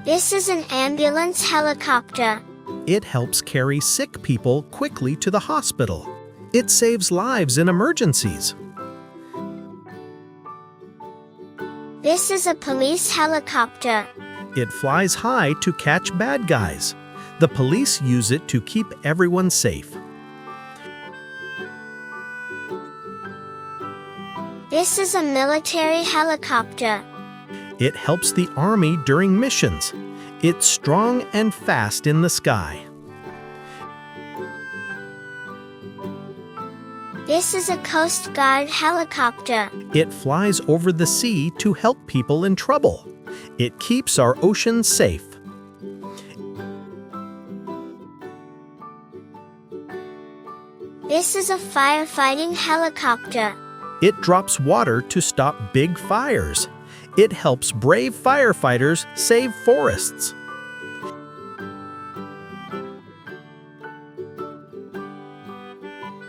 This is an ambulance helicopter. It helps carry sick people quickly to the hospital. It saves lives in emergencies. This is a police helicopter. It flies high to catch bad guys. The police use it to keep everyone safe. This is a military helicopter. It helps the army during missions. It's strong and fast in the sky. This is a Coast Guard helicopter. It flies over the sea to help people in trouble. It keeps our oceans safe. This is a firefighting helicopter. It drops water to stop big fires. It helps brave firefighters save forests.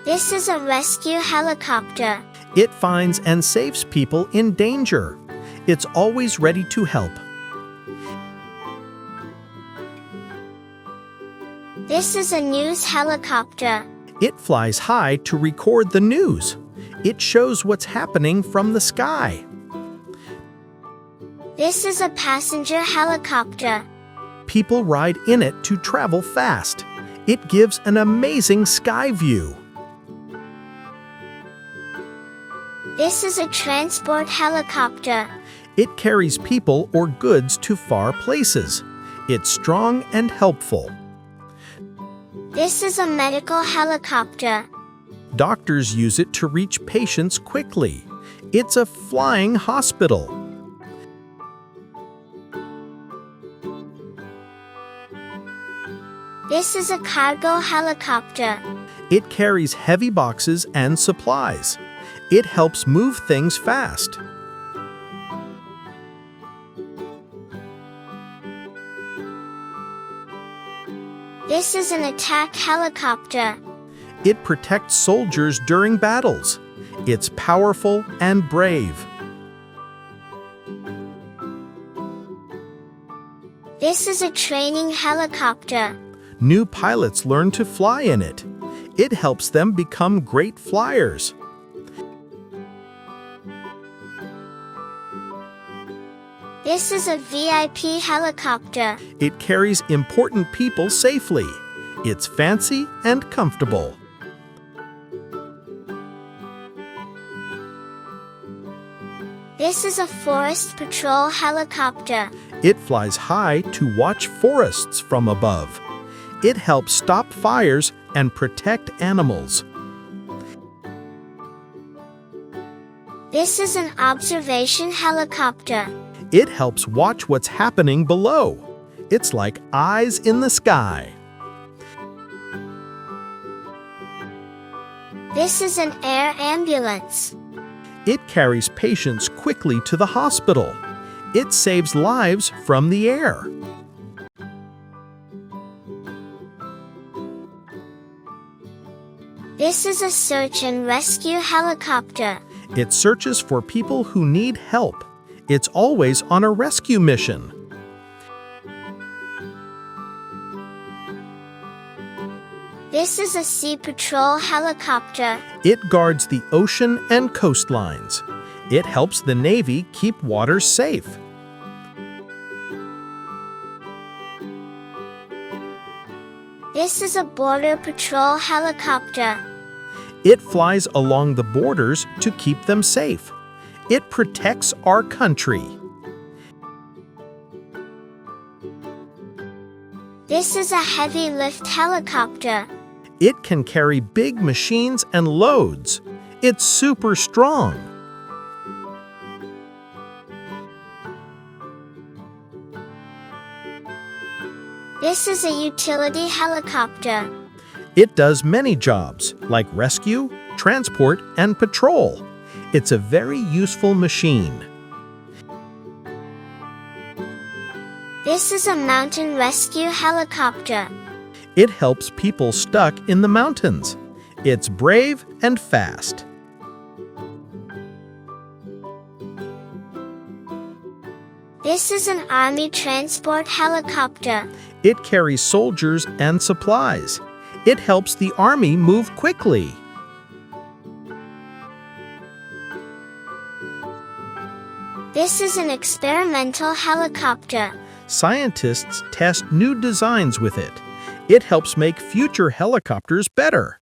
This is a rescue helicopter. It finds and saves people in danger. It's always ready to help. This is a news helicopter. It flies high to record the news. It shows what's happening from the sky. This is a passenger helicopter. People ride in it to travel fast. It gives an amazing sky view. This is a transport helicopter. It carries people or goods to far places. It's strong and helpful. This is a medical helicopter. Doctors use it to reach patients quickly. It's a flying hospital. This is a cargo helicopter. It carries heavy boxes and supplies. It helps move things fast. This is an attack helicopter. It protects soldiers during battles. It's powerful and brave. This is a training helicopter. New pilots learn to fly in it. It helps them become great flyers. This is a VIP helicopter. It carries important people safely. It's fancy and comfortable. This is a forest patrol helicopter. It flies high to watch forests from above. It helps stop fires and protect animals. This is an observation helicopter. It helps watch what's happening below. It's like eyes in the sky. This is an air ambulance. It carries patients quickly to the hospital. It saves lives from the air. This is a search and rescue helicopter. It searches for people who need help. It's always on a rescue mission. This is a sea patrol helicopter. It guards the ocean and coastlines. It helps the Navy keep waters safe. This is a border patrol helicopter. It flies along the borders to keep them safe. It protects our country. This is a heavy lift helicopter. It can carry big machines and loads. It's super strong. This is a utility helicopter. It does many jobs, like rescue, transport, and patrol. It's a very useful machine. This is a mountain rescue helicopter. It helps people stuck in the mountains. It's brave and fast. This is an Army transport helicopter. It carries soldiers and supplies. It helps the Army move quickly. This is an experimental helicopter. Scientists test new designs with it. It helps make future helicopters better.